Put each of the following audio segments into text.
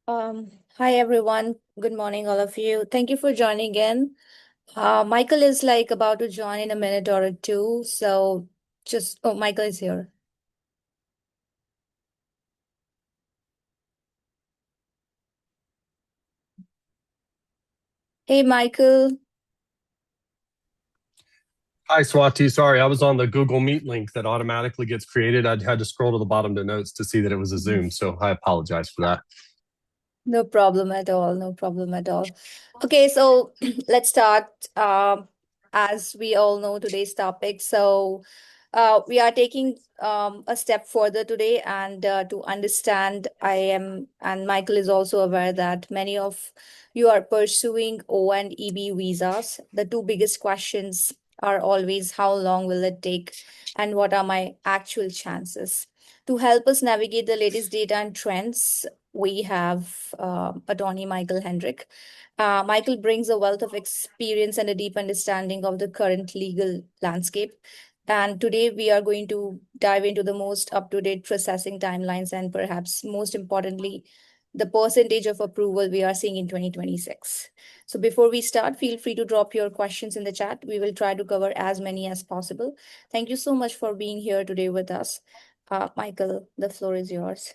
Hi everyone. Good morning, all of you. Thank you for joining in. Michael is like about to join in a minute or two. So Michael is here. Hey, Michael. Hi, Swati. Sorry, I was on the Google Meet link that automatically gets created. I had to scroll to the bottom to notes to see that it was a Zoom, so I apologize for that. No problem at all. No problem at all. Okay, so let's start. As we all know today's topic, we are taking a step further today, and to understand, I am, and Michael is also aware that many of you are pursuing O and EB visas. The two biggest questions are always how long will it take, and what are my actual chances? To help us navigate the latest data and trends, we have attorney Michael Hendrick. Michael brings a wealth of experience and a deep understanding of the current legal landscape. And today we are going to dive into the most up to date processing timelines and perhaps most importantly, the percentage of approval we are seeing in 2026. So before we start, feel free to drop your questions in the chat. We will try to cover as many as possible. Thank you so much for being here today with us. Michael, the floor is yours.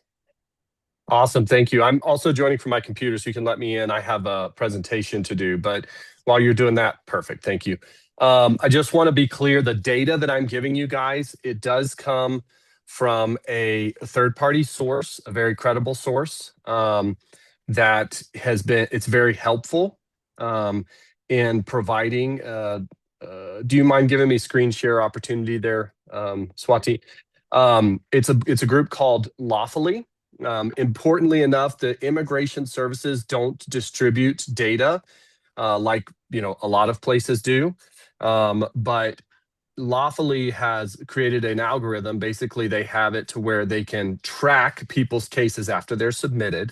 Awesome. Thank you. I'm also joining from my computer, so you can let me in. I have a presentation to do, but while you're doing that, perfect. Thank you. I just want to be clear, the data that I'm giving you guys, it does come from a third-party source, a very credible source, it's very helpful in providing. Do you mind giving me screen share opportunity there, Swati? It's a group called Lawfully. Importantly enough, the immigration services don't distribute data like a lot of places do, but Lawfully has created an algorithm. Basically, they have it to where they can track people's cases after they're submitted.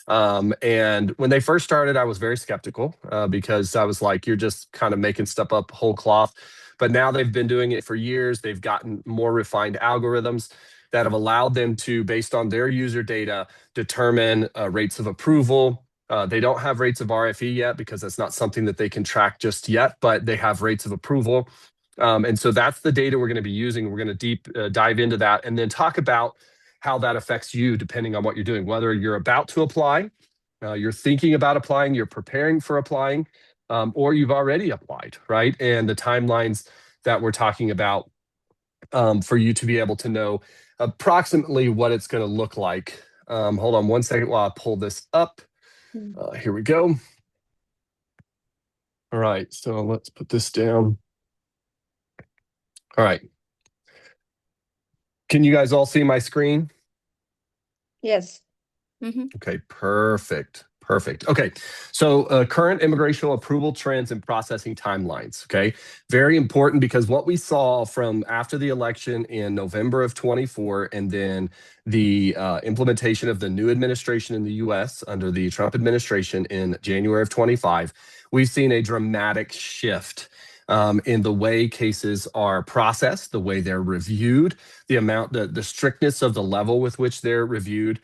And when they first started, I was very skeptical because I was like, you're just kind of making stuff up whole cloth. But now they've been doing it for years. They've gotten more refined algorithms that have allowed them to, based on their user data, determine rates of approval. They don't have rates of RFE yet because that's not something that they can track just yet, but they have rates of approval. And so that's the data we're going to be using. We're going to deep dive into that and then talk about how that affects you depending on what you're doing, whether you're about to apply, you're thinking about applying, you're preparing for applying, or you've already applied, right? And the timelines that we're talking about for you to be able to know approximately what it's going to look like. Hold on one second while I pull this up. Here we go. All right, so let's put this down. All right. Can you guys all see my screen? Yes. Mm-hmm. Okay, perfect. Perfect. Okay, so current immigration approval trends and processing timelines. Okay, very important because what we saw from after the election in November of 24 and then the implementation of the new administration in the US under the Trump administration in January of 25, we've seen a dramatic shift in the way cases are processed, the way they're reviewed, the strictness of the level with which they're reviewed.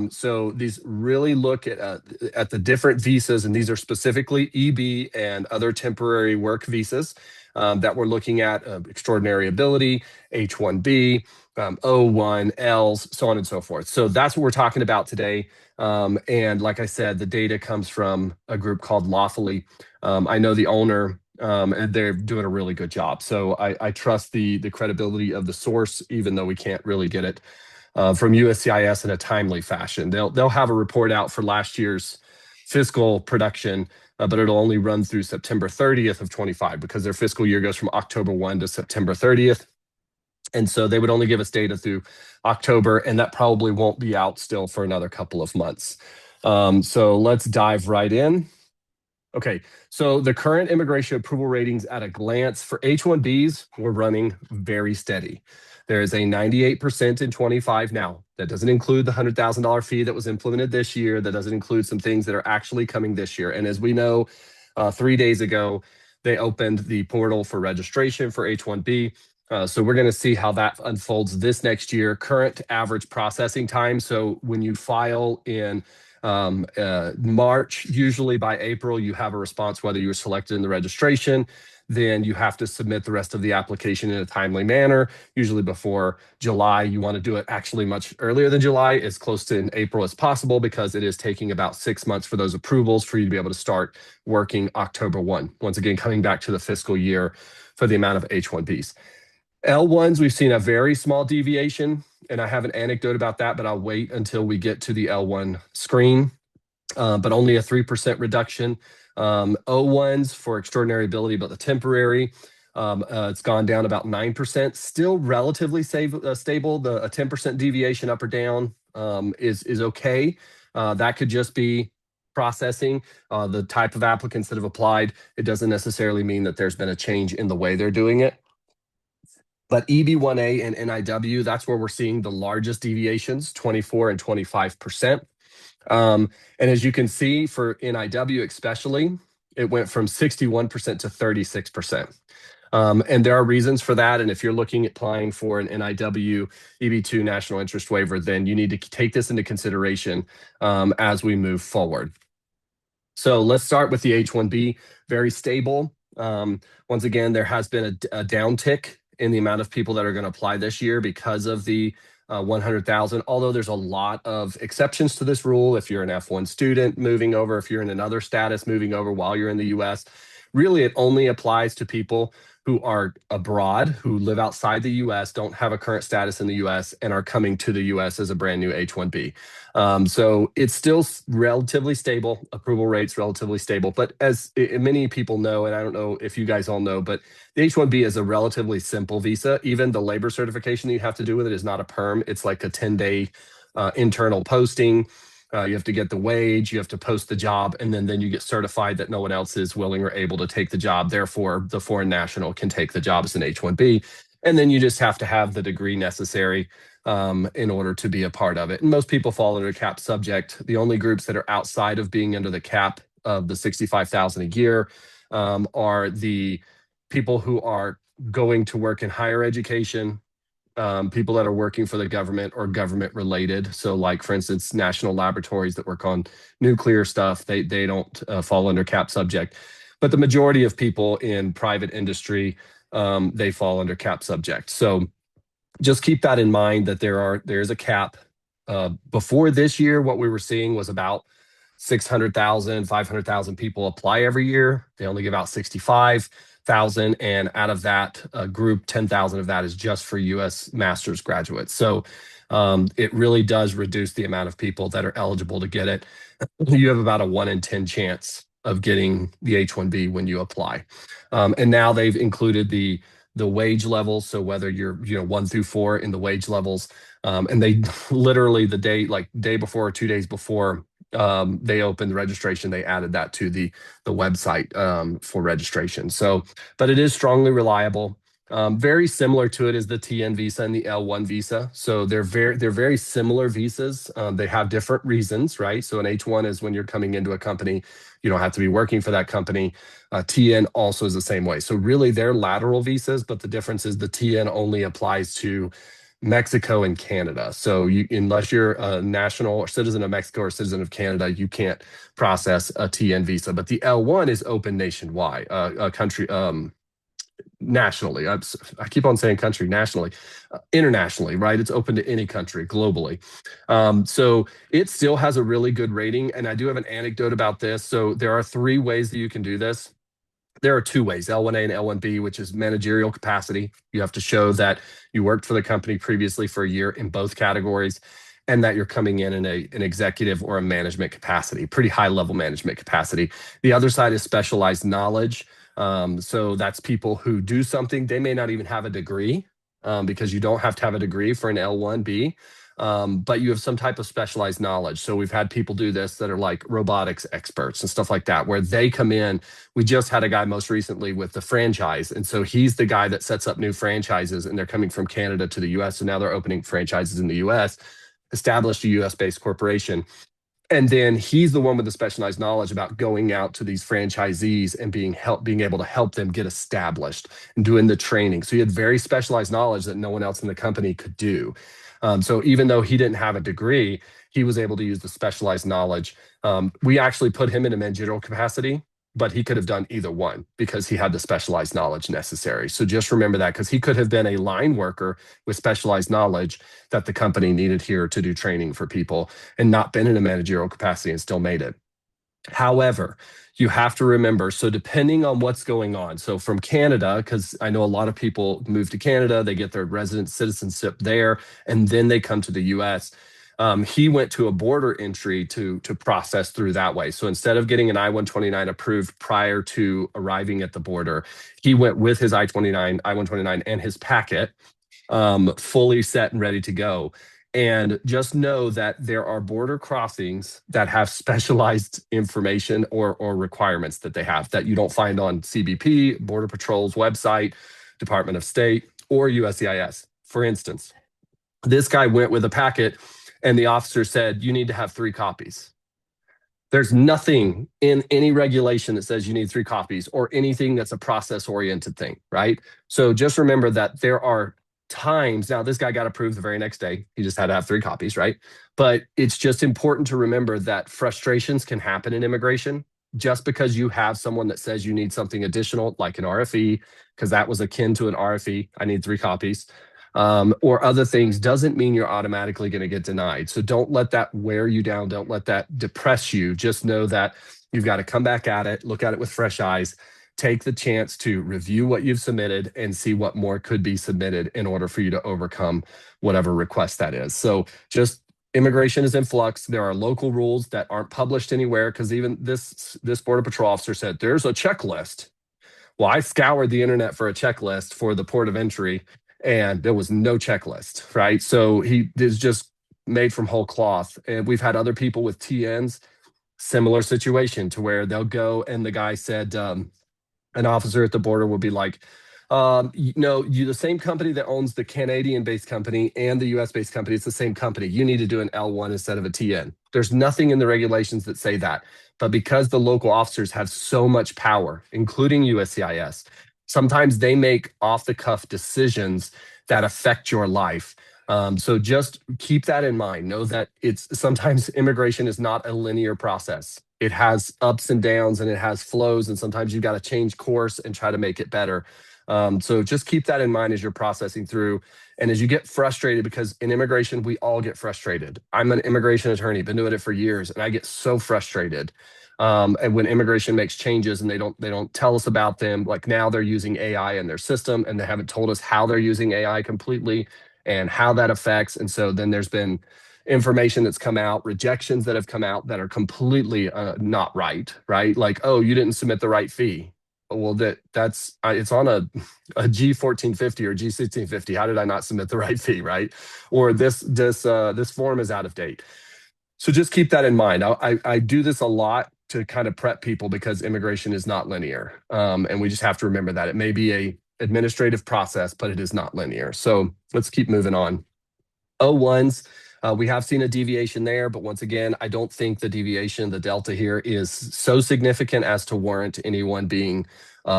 So these really look at the different visas, and these are specifically EB and other temporary work visas that we're looking at: extraordinary ability, H-1B, O-1Ls, so on and so forth. So that's what we're talking about today. And like I said, the data comes from a group called Lawfully. I know the owner. And they're doing a really good job. So I trust the credibility of the source, even though we can't really get it from USCIS in a timely fashion. They'll have a report out for last year's fiscal production, but it'll only run through September 30th of 25 because their fiscal year goes from October 1 to September 30th. And so they would only give us data through October, and that probably won't be out still for another couple of months. So let's dive right in. Okay, so the current immigration approval ratings at a glance for H-1Bs, we're running very steady. There is a 98% in 25 now. That doesn't include the $100,000 fee that was implemented this year. That doesn't include some things that are actually coming this year. And as we know, 3 days ago, they opened the portal for registration for H-1B. So we're going to see how that unfolds this next year. Current average processing time. So when you file in March, usually by April, you have a response whether you were selected in the registration. Then you have to submit the rest of the application in a timely manner, usually before July. You want to do it actually much earlier than July, as close to in April as possible, because it is taking about 6 months for those approvals for you to be able to start working October 1. Once again, coming back to the fiscal year for the amount of H-1Bs. L1s, we've seen a very small deviation, and I have an anecdote about that, but I'll wait until we get to the L1 screen. But only a 3% reduction. O1s for extraordinary ability, but the temporary, it's gone down about 9%. Still relatively stable. A 10% deviation up or down is okay. That could just be processing. The type of applicants that have applied, it doesn't necessarily mean that there's been a change in the way they're doing it. But EB1A and NIW, that's where we're seeing the largest deviations, 24 and 25%. And as you can see for NIW especially, it went from 61% to 36%. And there are reasons for that. And if you're looking at applying for an NIW EB2 national interest waiver, then you need to take this into consideration as we move forward. So let's start with the H-1B, very stable. Once again, there has been a downtick in the amount of people that are going to apply this year because of the 100,000, although there's a lot of exceptions to this rule. If you're an F1 student moving over, if you're in another status moving over while you're in the US, really it only applies to people who are abroad, who live outside the US, don't have a current status in the US, and are coming to the US as a brand new H-1B. So it's still relatively stable, approval rates relatively stable. But as many people know, and I don't know if you guys all know, but the H-1B is a relatively simple visa. Even the labor certification that you have to do with it is not a perm. It's like a 10-day internal posting. You have to get the wage, you have to post the job, and then you get certified that no one else is willing or able to take the job. Therefore, the foreign national can take the job as an H-1B. And then you just have to have the degree necessary in order to be a part of it. And most people fall under cap subject. The only groups that are outside of being under the cap of the 65,000 a year are the people who are going to work in higher education, people that are working for the government or government related. So like, for instance, national laboratories that work on nuclear stuff, they don't fall under cap subject. But the majority of people in private industry, they fall under cap subject. So just keep that in mind, that there's a cap. Before this year, what we were seeing was about 600,000, 500,000 people apply every year. They only give out 65,000, and out of that group, 10,000 of that is just for U.S. master's graduates. So it really does reduce the amount of people that are eligible to get it. You have about a 1 in 10 chance of getting the H-1B when you apply. And now they've included the wage levels. So whether you're 1 through 4 in the wage levels, and they literally the day before or 2 days before they opened the registration, they added that to the website for registration. So, but it is strongly reliable. Very similar to it is the TN visa and the L1 visa. So they're very similar visas. They have different reasons, right? So an H1 is when you're coming into a company, you don't have to be working for that company. TN also is the same way. So really they're lateral visas, but the difference is the TN only applies to Mexico and Canada. So unless you're a national or citizen of Mexico or citizen of Canada, you can't process a TN visa. But the L1 is open nationwide, nationally. I keep on saying country, nationally, internationally, right? It's open to any country globally. So it still has a really good rating. And I do have an anecdote about this. So there are 3 ways that you can do this. There are 2 ways, L1A and L1B, which is managerial capacity. You have to show that you worked for the company previously for a year in both categories, and that you're coming in an executive or a management capacity, pretty high level management capacity. The other side is specialized knowledge. So that's people who do something, they may not even have a degree, because you don't have to have a degree for an L1B. But you have some type of specialized knowledge. So we've had people do this that are like robotics experts and stuff like that, where they come in. We just had a guy most recently with the franchise. And so he's the guy that sets up new franchises, and they're coming from Canada to the US. So now they're opening franchises in the US, established a US-based corporation. And then he's the one with the specialized knowledge about going out to these franchisees and being able to help them get established and doing the training. So he had very specialized knowledge that no one else in the company could do. So even though he didn't have a degree, he was able to use the specialized knowledge. We actually put him in a managerial capacity, but he could have done either one because he had the specialized knowledge necessary. So just remember that, because he could have been a line worker with specialized knowledge that the company needed here to do training for people and not been in a managerial capacity and still made it. However, you have to remember, so depending on what's going on, so from Canada, because I know a lot of people move to Canada, they get their resident citizenship there, and then they come to the US. He went to a border entry to process through that way. So instead of getting an I-129 approved prior to arriving at the border, he went with his I-129 and his packet, fully set and ready to go. And just know that there are border crossings that have specialized information or requirements that they have that you don't find on CBP, Border Patrol's website, Department of State, or USCIS. For instance, this guy went with a packet and the officer said, you need to have 3 copies. There's nothing in any regulation that says you need 3 copies or anything that's a process oriented thing, right? So just remember that there are times, now this guy got approved the very next day. He just had to have 3 copies, right? But it's just important to remember that frustrations can happen in immigration. Just because you have someone that says you need something additional, like an RFE, because that was akin to an RFE, I need 3 copies, or other things, doesn't mean you're automatically going to get denied. So don't let that wear you down. Don't let that depress you. Just know that you've got to come back at it, look at it with fresh eyes, take the chance to review what you've submitted and see what more could be submitted in order for you to overcome whatever request that is. So just immigration is in flux. There are local rules that aren't published anywhere, because even this Border Patrol officer said there's a checklist. Well, I scoured the internet for a checklist for the port of entry, and there was no checklist, right? So he is just made from whole cloth. And we've had other people with TNs, similar situation to where they'll go and the guy said, an officer at the border will be like, you the same company that owns the Canadian-based company and the US-based company, it's the same company. You need to do an L1 instead of a TN. There's nothing in the regulations that say that. But because the local officers have so much power, including USCIS, sometimes they make off-the-cuff decisions that affect your life. So just keep that in mind. Know that it's sometimes immigration is not a linear process. It has ups and downs and it has flows, and sometimes you've got to change course and try to make it better. So just keep that in mind as you're processing through. And as you get frustrated, because in immigration, we all get frustrated. I'm an immigration attorney, been doing it for years, and I get so frustrated. And when immigration makes changes and they don't tell us about them, like now they're using AI in their system and they haven't told us how they're using AI completely and how that affects. And so then there's been information that's come out, rejections that have come out that are completely not right, right? Like, oh, you didn't submit the right fee. Well, that's it's on a G1450 or G1650. How did I not submit the right fee, right? Or this form is out of date. So just keep that in mind. I do this a lot to kind of prep people, because immigration is not linear, and we just have to remember that it may be a administrative process, but it is not linear. So let's keep moving on. O1s, we have seen a deviation there, but once again, I don't think the deviation, the delta here, is so significant as to warrant anyone being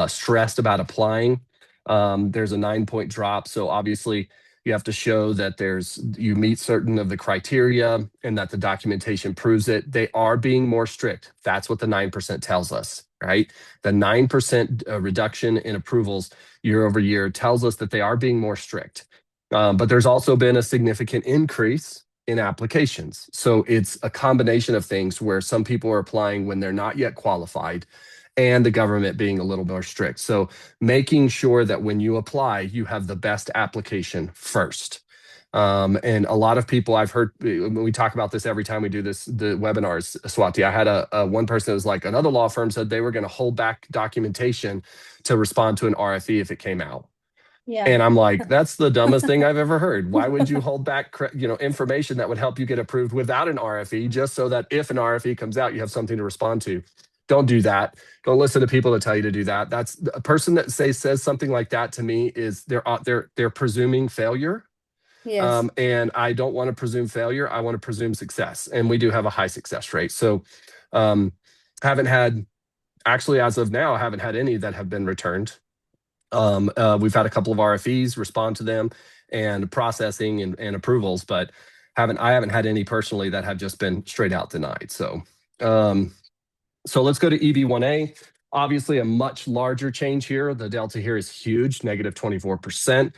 stressed about applying. There's a 9-point drop, so obviously you have to show that you meet certain of the criteria and that the documentation proves it. They are being more strict. That's what the 9% tells us, right? The 9% reduction in approvals year over year tells us that they are being more strict. But there's also been a significant increase in applications. So it's a combination of things where some people are applying when they're not yet qualified, and the government being a little more strict. So making sure that when you apply, you have the best application first. And a lot of people I've heard, we talk about this every time we do the webinars, Swati. I had a one person that was like, another law firm said they were going to hold back documentation to respond to an RFE if it came out. Yeah. And I'm like, that's the dumbest thing I've ever heard. Why would you hold back, information that would help you get approved without an RFE, just so that if an RFE comes out, you have something to respond to? Don't do that. Don't listen to people that tell you to do that. That's a person that says something like that to me is they're presuming failure. Yes. And I don't want to presume failure. I want to presume success. And we do have a high success rate. So haven't had, actually, as of now, I haven't had any that have been returned. We've had a couple of RFEs, respond to them, and processing and approvals, but I haven't had any personally that have just been straight out denied. So let's go to EB1A. Obviously, a much larger change here. The delta here is huge, negative 24%.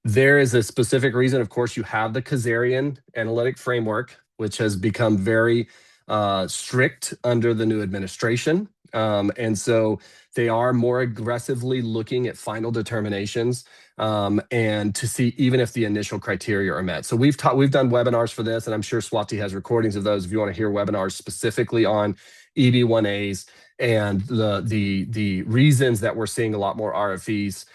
There is a specific reason. Of course, you have the Kazarian analytic framework, which has become very strict under the new administration. And so they are more aggressively looking at final determinations and to see even if the initial criteria are met. So we've done webinars for this, and I'm sure Swati has recordings of those if you want to hear webinars specifically on EB1As and the reasons that we're seeing a lot more RFEs.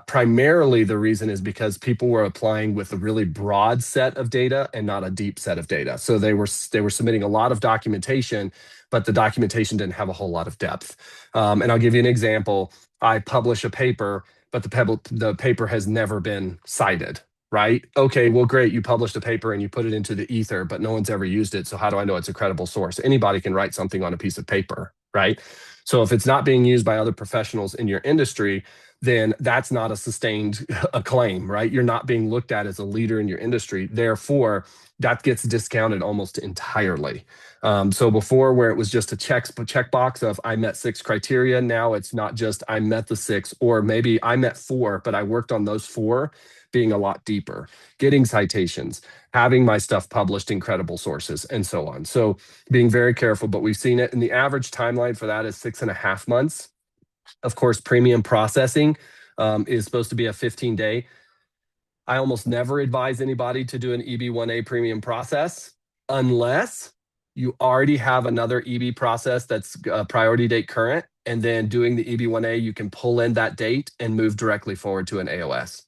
Primarily, the reason is because people were applying with a really broad set of data and not a deep set of data. So they were submitting a lot of documentation, but the documentation didn't have a whole lot of depth. And I'll give you an example. I publish a paper, but the paper has never been cited, right? Okay, well, great. You published a paper and you put it into the ether, but no one's ever used it. So how do I know it's a credible source? Anybody can write something on a piece of paper, right? So if it's not being used by other professionals in your industry, then that's not a sustained acclaim, right? You're not being looked at as a leader in your industry. Therefore, that gets discounted almost entirely. So before, where it was just a checkbox of I met 6 criteria, now it's not just I met the 6, or maybe I met 4, but I worked on those 4 being a lot deeper, getting citations, having my stuff published in credible sources, and so on. So being very careful, but we've seen it. And the average timeline for that is 6.5 months. Of course, premium processing is supposed to be a 15-day. I almost never advise anybody to do an EB1A premium process unless you already have another EB process that's priority date current, and then doing the EB1A, you can pull in that date and move directly forward to an AOS.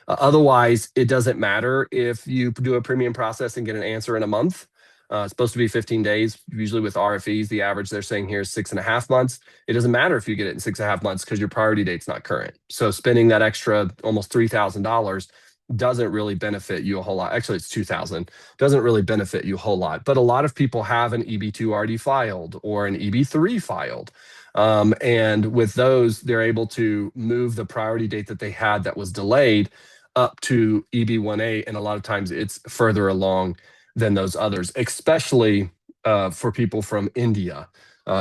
Otherwise, it doesn't matter if you do a premium process and get an answer in a month. It's supposed to be 15 days. Usually with RFEs, the average they're saying here is 6.5 months. It doesn't matter if you get it in 6.5 months because your priority date's not current. So spending that extra almost $3,000 doesn't really benefit you a whole lot. Actually, it's $2,000. Doesn't really benefit you a whole lot. But a lot of people have an EB2 already filed or an EB3 filed. And with those, they're able to move the priority date that they had that was delayed up to EB1A. And a lot of times it's further along than those others, especially for people from India.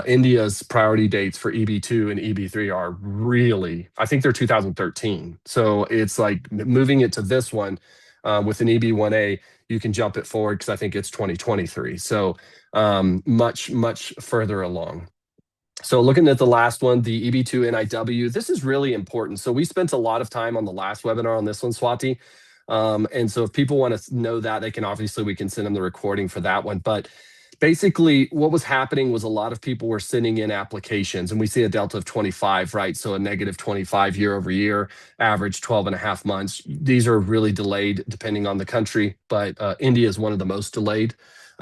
India's priority dates for EB2 and EB3 are really, I think they're 2013. So it's like moving it to this one with an EB1A, you can jump it forward because I think it's 2023. So much, much further along. So looking at the last one, the EB2 NIW, this is really important. So we spent a lot of time on the last webinar on this one, Swati. And so if people want to know that, they can obviously, we can send them the recording for that one. But basically what was happening was a lot of people were sending in applications, and we see a delta of 25, right? So a negative 25 year over year, average 12.5 months. These are really delayed depending on the country, but India is one of the most delayed.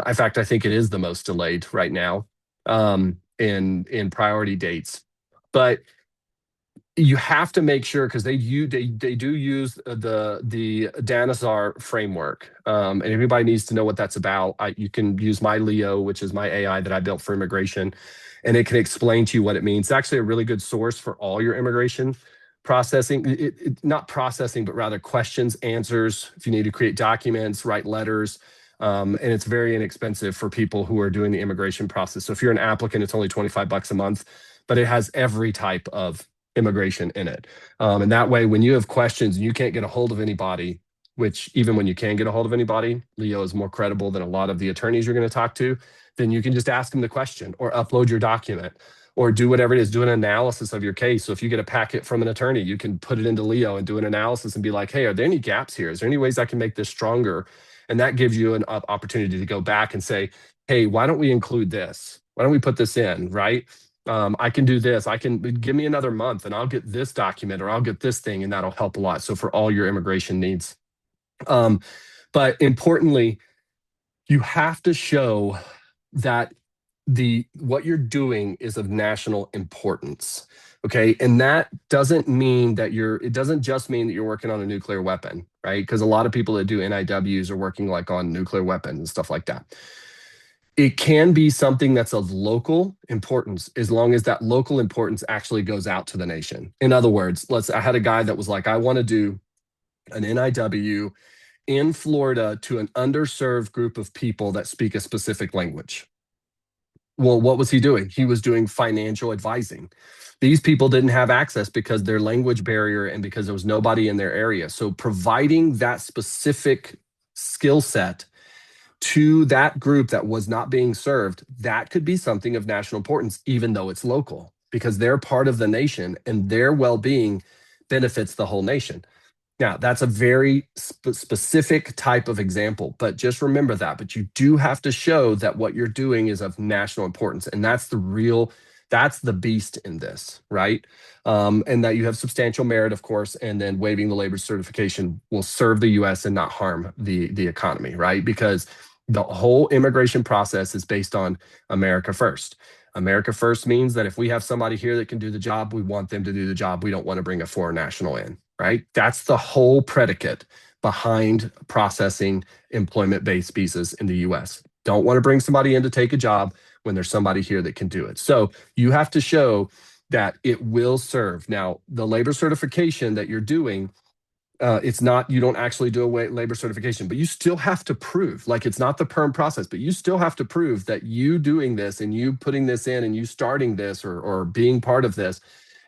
In fact, I think it is the most delayed right now in priority dates. But you have to make sure, because they do use the Danazar framework, and everybody needs to know what that's about. You can use my Leo, which is my AI that I built for immigration, and it can explain to you what it means. It's actually a really good source for all your immigration processing. Not processing, but rather questions, answers. If you need to create documents, write letters. And it's very inexpensive for people who are doing the immigration process. So if you're an applicant, it's only $25 a month, but it has every type of immigration in it. And that way, when you have questions and you can't get a hold of anybody, which even when you can get a hold of anybody, Leo is more credible than a lot of the attorneys you're going to talk to, then you can just ask them the question or upload your document or do whatever it is, do an analysis of your case. So if you get a packet from an attorney, you can put it into Leo and do an analysis and be like, hey, are there any gaps here? Is there any ways I can make this stronger? And that gives you an opportunity to go back and say, hey, why don't we include this? Why don't we put this in, right? I can do this. I can give me another month and I'll get this document or I'll get this thing, and that'll help a lot. So for all your immigration needs. But importantly, you have to show that what you're doing is of national importance. Okay. And that doesn't mean that it doesn't just mean that you're working on a nuclear weapon, right? Because a lot of people that do NIWs are working like on nuclear weapons and stuff like that. It can be something that's of local importance as long as that local importance actually goes out to the nation. In other words, I had a guy that was like, I want to do an NIW in Florida to an underserved group of people that speak a specific language. Well, what was he doing? He was doing financial advising. These people didn't have access because their language barrier and because there was nobody in their area. So providing that specific skill set to that group that was not being served, that could be something of national importance, even though it's local, because they're part of the nation and their well-being benefits the whole nation. Now, that's a very specific type of example, but just remember that. But you do have to show that what you're doing is of national importance. And that's the beast in this, right? And that you have substantial merit, of course, and then waiving the labor certification will serve the US and not harm the economy, right? Because the whole immigration process is based on America first. America first means that if we have somebody here that can do the job, we want them to do the job. We don't want to bring a foreign national in, right? That's the whole predicate behind processing employment-based visas in the US. Don't want to bring somebody in to take a job when there's somebody here that can do it. So you have to show that it will serve. Now, the labor certification that you're doing, it's not, you don't actually do a labor certification, but you still have to prove, like it's not the perm process, but you still have to prove that you doing this and you putting this in and you starting this or being part of this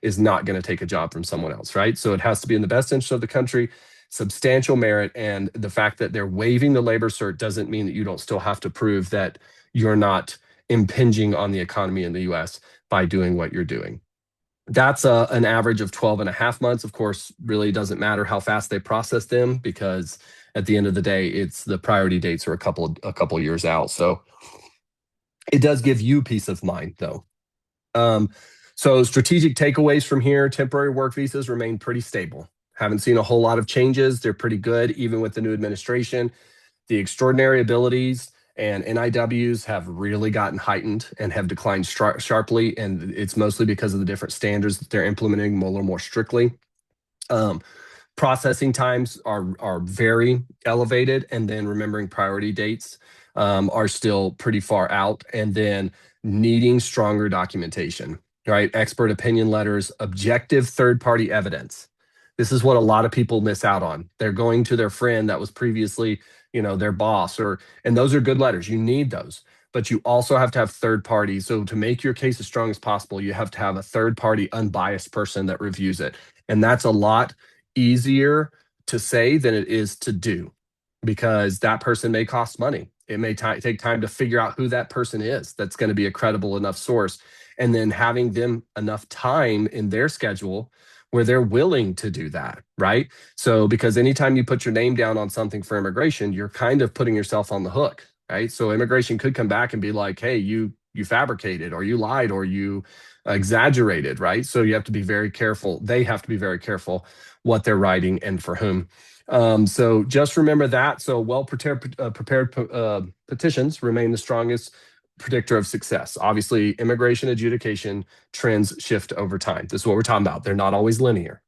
is not going to take a job from someone else, right? So it has to be in the best interest of the country, substantial merit, and the fact that they're waiving the labor cert doesn't mean that you don't still have to prove that you're not impinging on the economy in the US by doing what you're doing. That's an average of 12 and a half months. Of course, really doesn't matter how fast they process them because at the end of the day, it's the priority dates are a couple years out. So it does give you peace of mind though. So strategic takeaways from here, temporary work visas remain pretty stable. Haven't seen a whole lot of changes. They're pretty good, even with the new administration. The extraordinary abilities and NIWs have really gotten heightened and have declined sharply. And it's mostly because of the different standards that they're implementing a little more strictly. Processing times are very elevated. And then remembering priority dates are still pretty far out. And then needing stronger documentation, right? Expert opinion letters, objective third-party evidence. This is what a lot of people miss out on. They're going to their friend that was previously, their boss, and those are good letters. You need those, but you also have to have third parties. So to make your case as strong as possible, you have to have a third party unbiased person that reviews it. And that's a lot easier to say than it is to do because that person may cost money. It may take time to figure out who that person is that's going to be a credible enough source. And then having them enough time in their schedule where they're willing to do that, right? So, because anytime you put your name down on something for immigration, you're kind of putting yourself on the hook, right? So immigration could come back and be like, hey, you fabricated or you lied or you exaggerated, right? So you have to be very careful. They have to be very careful what they're writing and for whom. So just remember that. So prepared petitions remain the strongest predictor of success. Obviously, immigration adjudication trends shift over time. This is what we're talking about. They're not always linear,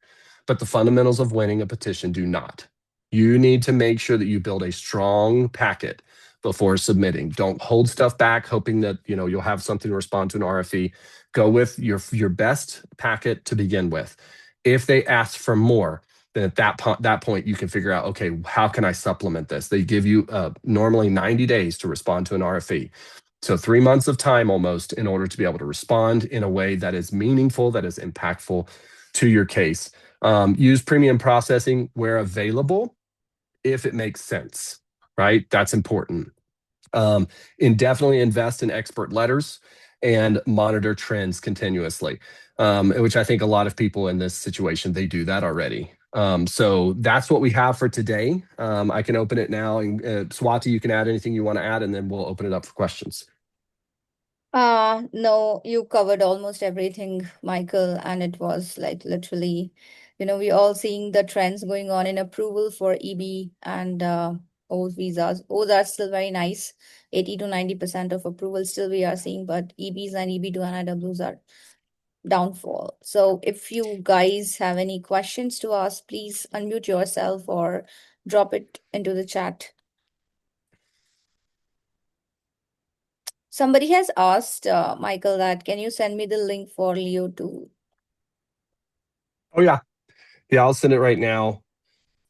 but the fundamentals of winning a petition do not. You need to make sure that you build a strong packet before submitting. Don't hold stuff back, hoping that you'll have something to respond to an RFE. Go with your best packet to begin with. If they ask for more, then at that point you can figure out, okay, how can I supplement this? They give you normally 90 days to respond to an RFE. So 3 months of time almost in order to be able to respond in a way that is meaningful, that is impactful to your case. Use premium processing where available, if it makes sense, right? That's important. And definitely invest in expert letters and monitor trends continuously, which I think a lot of people in this situation, they do that already. So that's what we have for today. I can open it now. And Swati, you can add anything you want to add, and then we'll open it up for questions. No, you covered almost everything, Michael, and it was like literally, we're all seeing the trends going on in approval for EB and O's visas. O's are still very nice, 80 to 90% of approval still we are seeing, but EBs and EB to NIWs are downfall. So if you guys have any questions to ask, please unmute yourself or drop it into the chat. Somebody has asked, Michael, that can you send me the link for Leo too? Oh, yeah. Yeah, I'll send it right now.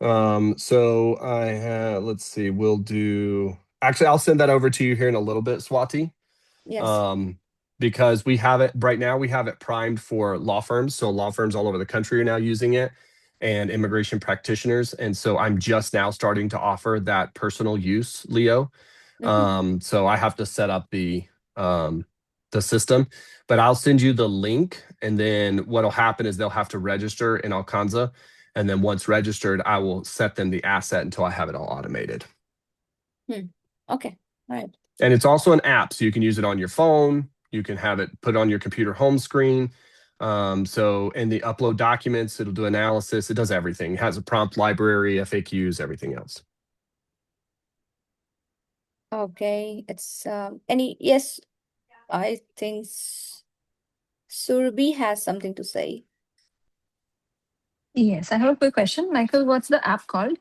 So I have, let's see, we'll do, actually, I'll send that over to you here in a little bit, Swati. Yes. Um, because we have it right now, we have it primed for law firms. So law firms all over the country are now using it and immigration practitioners. And so I'm just now starting to offer that personal use, Leo. Hmm. So I have to set up the system, but I'll send you the link, and then what'll happen is they'll have to register in Alcanza, and then once registered, I will set them the asset until I have it all automated. Hmm. Okay. All right. And it's also an app, so you can use it on your phone. You can have it put on your computer home screen. And the upload documents, it'll do analysis. It does everything. It has a prompt library, FAQs, everything else. Okay. It's any yes, I think Surbi has something to say. Yes, I have a quick question. Michael, what's the app called?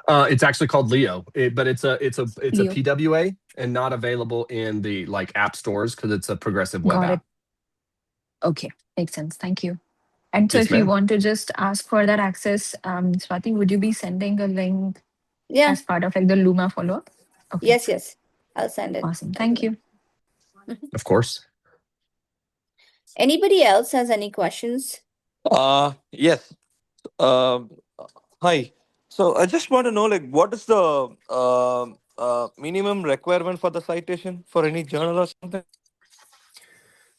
It's actually called Leo, but it's a Leo. PWA and not available in the like app stores because it's a progressive web Got it. app. Okay, makes sense. Thank you. And so Yes, if you ma'am. want to just ask for that access, Swati, would you be sending a link Yeah. as part of like the Luma follow-up? Okay, Yes, yes. I'll send it. awesome. I'll do Thank that. you. Mhm. Of course. Anybody else has any questions? Yes. Um, Hi. So I just want to know, like, what is the minimum requirement for the citation for any journal or something?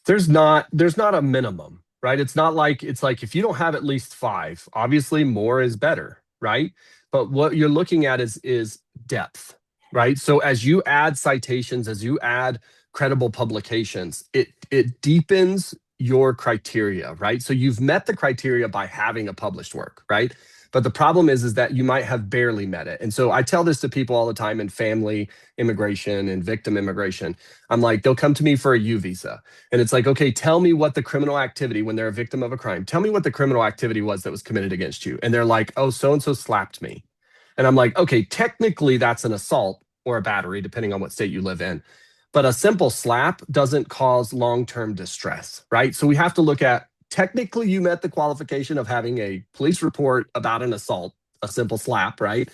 There's not a minimum, right? It's like if you don't have at least five, obviously more is better, right? But what you're looking at is depth, right? So as you add citations, as you add credible publications, it deepens your criteria, right? So you've met the criteria by having a published work, right? But the problem is that you might have barely met it. And so I tell this to people all the time in family immigration and victim immigration. I'm like, they'll come to me for a U visa. And it's like, okay, tell me what the criminal activity, when they're a victim of a crime, tell me what the criminal activity was that was committed against you. And they're like, oh, so and so slapped me. And I'm like, okay, technically that's an assault or a battery, depending on what state you live in. But a simple slap doesn't cause long term distress, right? So we have to look at technically you met the qualification of having a police report about an assault, a simple slap, right?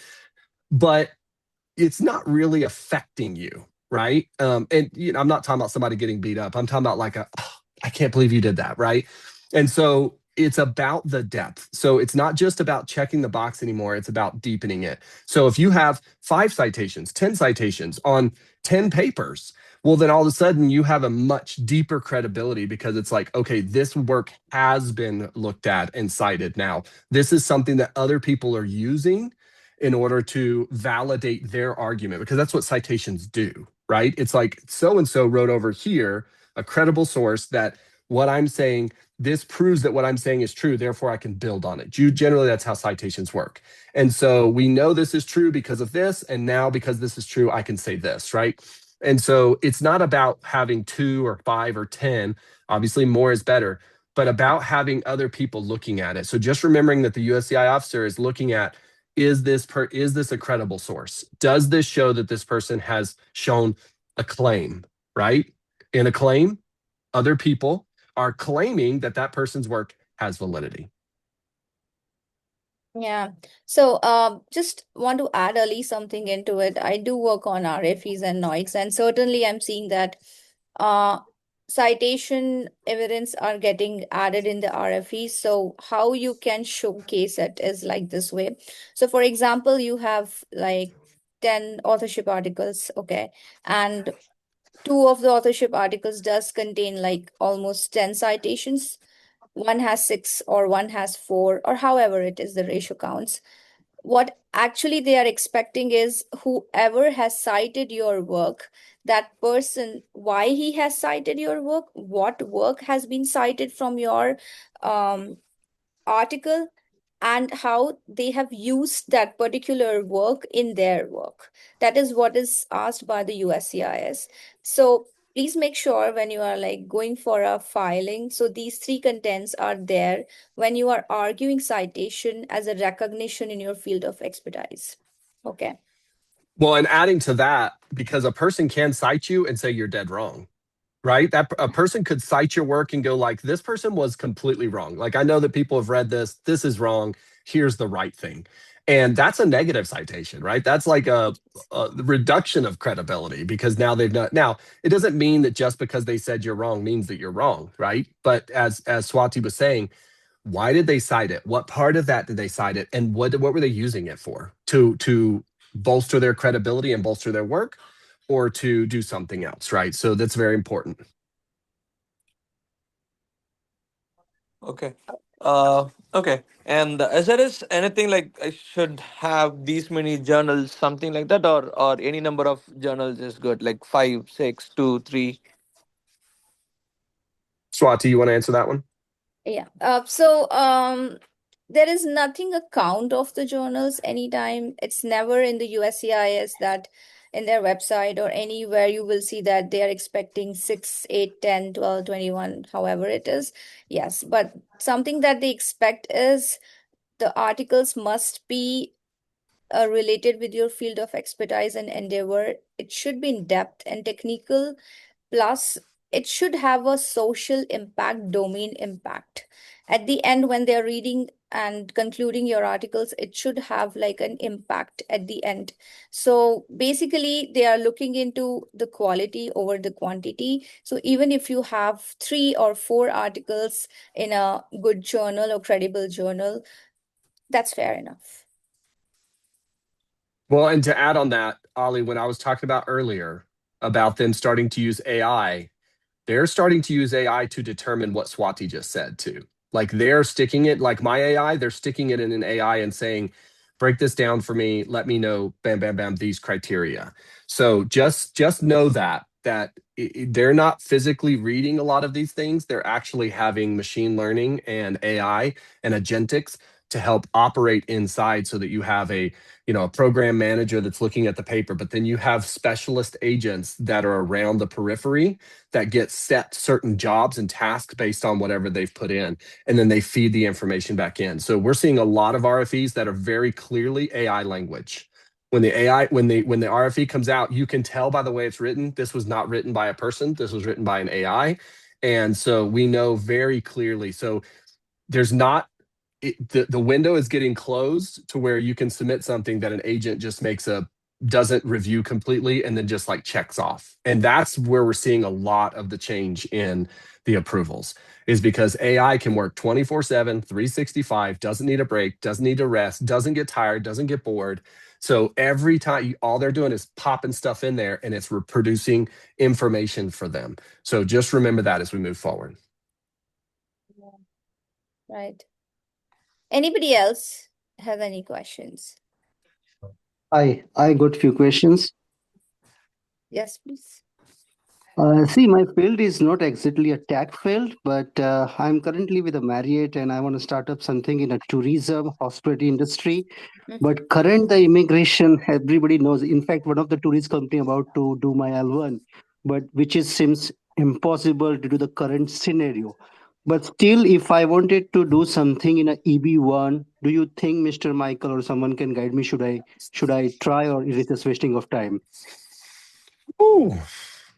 But it's not really affecting you, right? And I'm not talking about somebody getting beat up. I'm talking about like I can't believe you did that, right? And so it's about the depth. So it's not just about checking the box anymore. It's about deepening it. So if you have 5 citations, 10 citations on 10 papers, well, then all of a sudden you have a much deeper credibility because it's like, okay, this work has been looked at and cited. Now, this is something that other people are using in order to validate their argument, because that's what citations do, right? It's like so and so wrote over here a credible source that what I'm saying, this proves that what I'm saying is true, therefore I can build on it. Generally, that's how citations work. And so we know this is true because of this, and now because this is true, I can say this, right? And so it's not about having 2 or 5 or 10, obviously more is better, but about having other people looking at it. So just remembering that the USCI officer is looking at, is this a credible source? Does this show that this person has shown a claim, right? In a claim, other people are claiming that that person's work has validity. Yeah. So, just want to add early something into it. I do work on RFEs and NOICs, and certainly I'm seeing that uh, citation evidence are getting added in the RFEs. So, how you can showcase it is like this way. So, for example, you have like 10 authorship articles, okay, and two of the authorship articles does contain like almost 10 citations. One has 6 or one has 4 or however it is the ratio counts. What actually they are expecting is whoever has cited your work, that person, why he has cited your work, what work has been cited from your um, article, and how they have used that particular work in their work. That is what is asked by the USCIS. So please make sure when you are like going for a filing, so these 3 contents are there when you are arguing citation as a recognition in your field of expertise. Okay. Well, and adding to that, because a person can cite you and say you're dead wrong, right? That a person could cite your work and go like, this person was completely wrong. Like, I know that people have read this. This is wrong. Here's the right thing. And that's a negative citation, right? That's like a reduction of credibility because now they've not. Now, it doesn't mean that just because they said you're wrong means that you're wrong, right? But as Swati was saying, why did they cite it? What part of that did they cite it? And what were they using it for? To bolster their credibility and bolster their work, or to do something else, right? So that's very important. Okay. Okay. And is there is anything like I should have these many journals, something like that, or any number of journals is good, like 5, 6, 2, 3? Swati, you want to answer that one? Yeah. There is nothing a count of the journals anytime. It's never in the USCIS that in their website or anywhere you will see that they are expecting 6, 8, 10, 12, 21, however it is. Yes, but something that they expect is the articles must be related with your field of expertise and endeavor. It should be in depth and technical. Plus, it should have a social impact, domain impact. At the end, when they're reading and concluding your articles, it should have like an impact at the end. So basically, they are looking into the quality over the quantity. So even if you have 3 or 4 articles in a good journal or credible journal, that's fair enough. Well, and to add on that, Ali, when I was talking about earlier about them starting to use AI, they're starting to use AI to determine what Swati just said too. Like they're sticking it, like my AI, they're sticking it in an AI and saying, break this down for me, let me know, bam, bam, bam, these criteria. So just know that they're not physically reading a lot of these things. They're actually having machine learning and AI and agentics to help operate inside so that you have a program manager that's looking at the paper, but then you have specialist agents that are around the periphery that get set certain jobs and tasks based on whatever they've put in, and then they feed the information back in. So we're seeing a lot of RFEs that are very clearly AI language. When the RFE comes out, you can tell by the way it's written, this was not written by a person, this was written by an AI. And so we know very clearly. So there's not the window is getting closed to where you can submit something that an agent just doesn't review completely and then just like checks off. And that's where we're seeing a lot of the change in the approvals, is because AI can work 24/7, 365, doesn't need a break, doesn't need to rest, doesn't get tired, doesn't get bored. So every time, all they're doing is popping stuff in there and it's producing information for them. So just remember that as we move forward. Right. Anybody else have any questions? I got few questions. Yes, please. See, my field is not exactly a tech field, but I'm currently with a Marriott and I want to start up something in a tourism, hospitality industry. But current the immigration, everybody knows. In fact, one of the tourist company about to do my L1, but which seems impossible due to the current scenario. But still, if I wanted to do something in a EB1, do you think Mr. Michael or someone can guide me? Should I try, or is it just wasting of time? Ooh.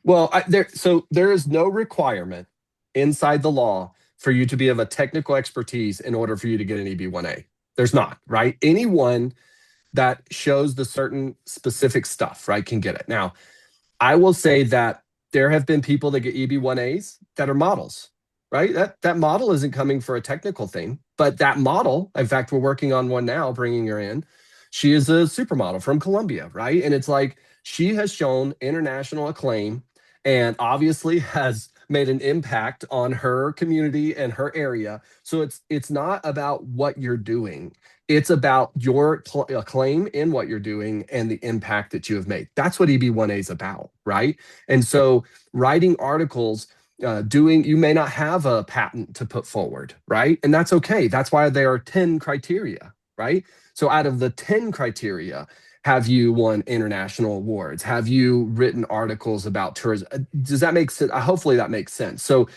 Well, there is no requirement inside the law for you to be of a technical expertise in order for you to get an EB1A. There's not, right? Anyone that shows the certain specific stuff, right, can get it. Now, I will say that there have been people that get EB1As that are models, right? That model isn't coming for a technical thing, but that model, in fact, we're working on one now, bringing her in. She is a supermodel from Colombia, right? And it's like she has shown international acclaim and obviously has made an impact on her community and her area. So it's not about what you're doing. It's about your claim in what you're doing and the impact that you have made. That's what EB1A is about, right? And so writing articles, you may not have a patent to put forward, right? And that's okay. That's why there are 10 criteria, right? So out of the 10 criteria, have you won international awards? Have you written articles about tourism? Does that make sense? Hopefully that makes sense. So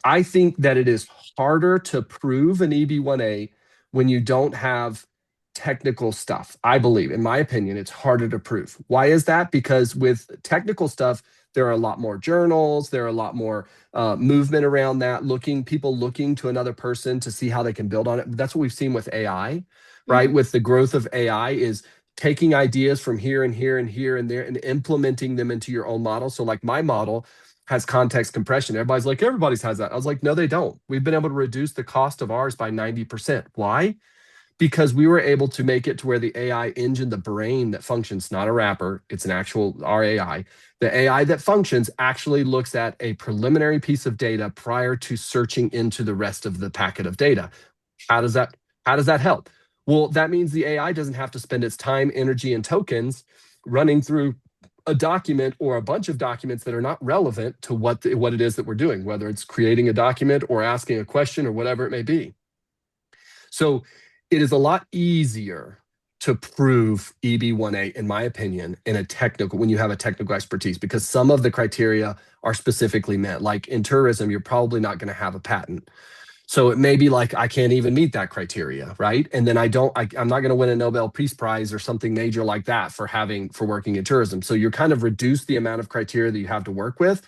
I think that it is harder to prove an EB1A when you don't have technical stuff. I believe, in my opinion, it's harder to prove. Why is that? Because with technical stuff, There are a lot more journals. There are a lot more movement around that, people looking to another person to see how they can build on it. That's what we've seen with AI, right? With the growth of AI is taking ideas from here and here and here and there and implementing them into your own model. So like my model has context compression. Everybody's like, everybody's has that. I was like, no, they don't. We've been able to reduce the cost of ours by 90%. Why? Because we were able to make it to where the AI engine, the brain that functions, not a wrapper, it's an actual RAI. The AI that functions actually looks at a preliminary piece of data prior to searching into the rest of the packet of data. How does that help? Well, that means the AI doesn't have to spend its time, energy, and tokens running through a document or a bunch of documents that are not relevant to what it is that we're doing, whether it's creating a document or asking a question or whatever it may be. So it is a lot easier to prove EB1A, in my opinion, when you have a technical expertise, because some of the criteria are specifically met. Like in tourism, you're probably not going to have a patent. So it may be like, I can't even meet that criteria, right? And then I'm not going to win a Nobel Peace Prize or something major like that for working in tourism. So you're kind of reduce the amount of criteria that you have to work with.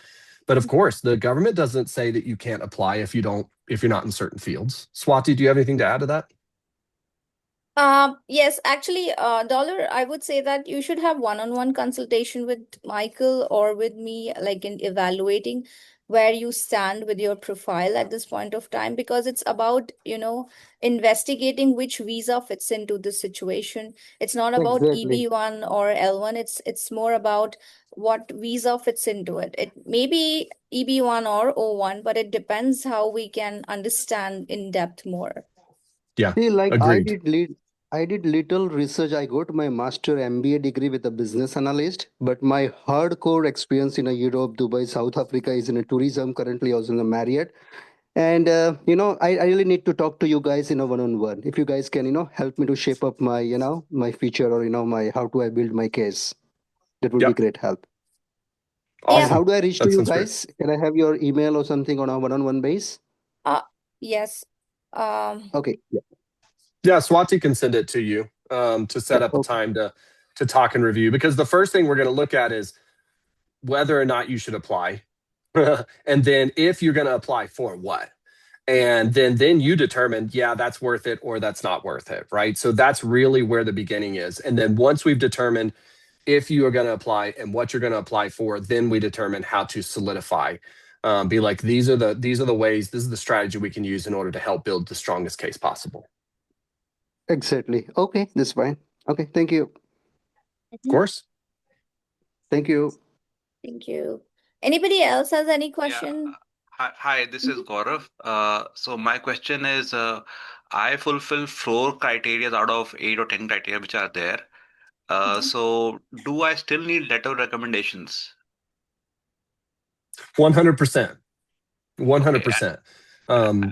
But of course, the government doesn't say that you can't apply if you're not in certain fields. Swati, do you have anything to add to that? Yes, actually, Dollar, I would say that you should have one-on-one consultation with Michael or with me, like in evaluating where you stand with your profile at this point of time, because it's about, investigating which visa fits into this situation. It's not about Exactly. EB1 or L1. It's more about what visa fits into it. It may be EB1 or O1, but it depends how we can understand in depth more. Yeah, See, like agreed. I did little research. I got my master MBA degree with a business analyst, but my hardcore experience in a Europe, Dubai, South Africa is in a tourism. Currently, I was in the Marriott, and I really need to talk to you guys in a one-on-one. If you guys can, help me to shape up my, my future, or my how do I build my case, that would be Yep. great help. And Yeah. how Awesome. do I reach to That you sounds great. guys? Can I have your email or something on a one-on-one base? Yes. Okay. Yeah. Yeah, Swati can send it to you to set up a Okay. time to talk and review, because the first thing we're going to look at is whether or not you should apply. And then if you're going to apply for what. And then you determine, yeah, that's worth it or that's not worth it, right? So that's really where the beginning is. And then once we've determined if you are going to apply and what you're going to apply for, then we determine how to solidify. Be like, these are the ways, this is the strategy we can use in order to help build the strongest case possible. Exactly. Okay, that's fine. Okay, thank you. Of course. Thank you. Thank you. Anybody else has any Yeah. question? Hi, this is Gaurav. So my question is, I fulfill 4 criteria out of 8 or 10 criteria which are there. So do I still need letter of recommendations? 100%. Okay. 100%.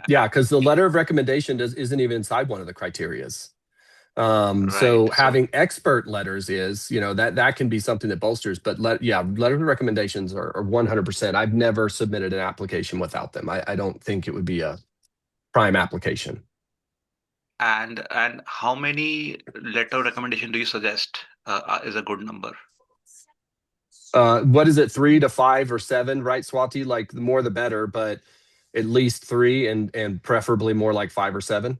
Yeah, because the letter of recommendation isn't even inside one of the criterias. Right. So So having expert letters is, that can be something that bolsters, but letter of recommendations are 100%. I've never submitted an application without them. I don't think it would be a prime application. and how many letter of recommendation do you suggest is a good number? What is it, 3 to 5 or 7, right, Swati? Like the more the better, but at least 3 and preferably more like 5 or 7.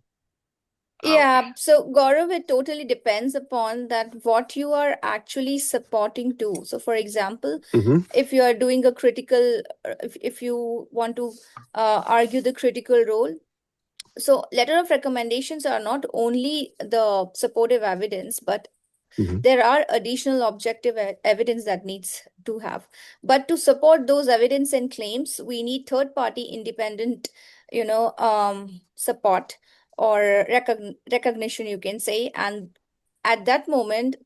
Yeah, Okay. so Gaurav, it totally depends upon that what you are actually supporting to. So, for example, Mm-hmm. if you are doing a critical, if you want to argue the critical role, so letter of recommendations are not only the supportive evidence, but Mm-hmm. there are additional objective evidence that needs to have. But to support those evidence and claims, we need third party independent, support or recognition, you can say. And at that moment,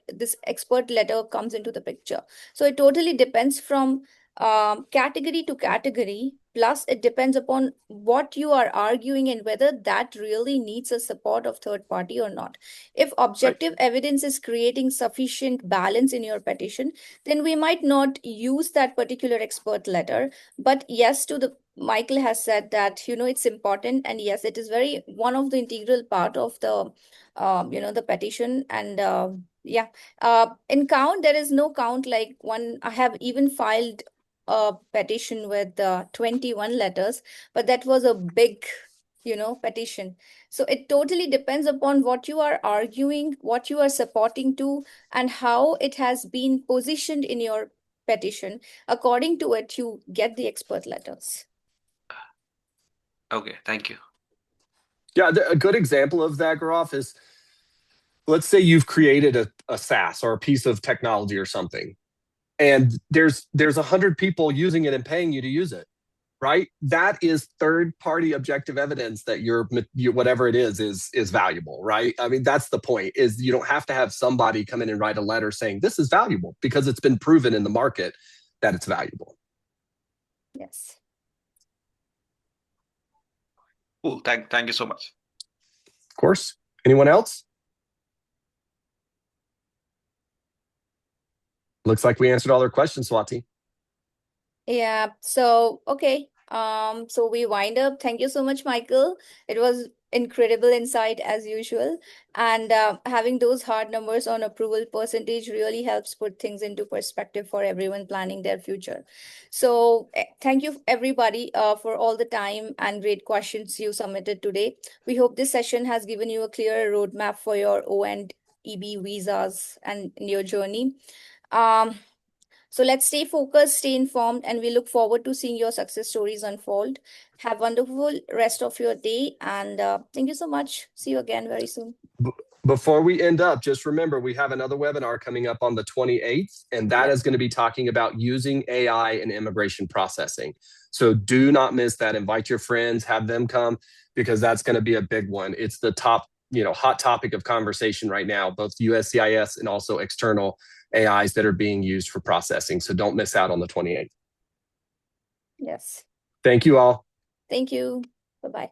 this expert letter comes into the picture. So it totally depends from category to category. Plus, it depends upon what you are arguing and whether that really needs a support of third party or not. If objective evidence is creating sufficient balance in your petition, then we might not use that particular expert letter. But yes, to the Michael has said that it's important, and yes, it is very one of the integral part of the the petition, and Yeah. In count, there is no count like one. I have even filed a petition with 21 letters, but that was a big, petition. So it totally depends upon what you are arguing, what you are supporting to, and how it has been positioned in your petition. According to it, you get the expert letters. Okay, thank you. Yeah, a good example of that, Gaurav, is let's say you've created a SaaS or a piece of technology or something, and there's 100 people using it and paying you to use it, right? That is third-party objective evidence that your whatever it is valuable, right? I mean, that's the point, is you don't have to have somebody come in and write a letter saying this is valuable, because it's been proven in the market that it's valuable. Yes. Cool. Thank you so much. Of course. Anyone else? Looks like we answered all their questions, Swati. Yeah. So, okay. So we wind up. Thank you so much, Michael. It was incredible insight as usual. And having those hard numbers on approval percentage really helps put things into perspective for everyone planning their future. So thank you everybody for all the time and great questions you submitted today. We hope this session has given you a clearer roadmap for your O and EB visas and in your journey. So let's stay focused, stay informed, and we look forward to seeing your success stories unfold. Have a wonderful rest of your day, and thank you so much. See you again very soon. Before we end up, just remember we have another webinar coming up on the 28th, and that is going to be talking about using AI in immigration processing. So do not miss that. Invite your friends, have them come, because that's going to be a big one. It's the top, hot topic of conversation right now, both USCIS and also external AIs that are being used for processing. So don't miss out on the 28th. Yes. Thank you all. Thank you. Bye-bye.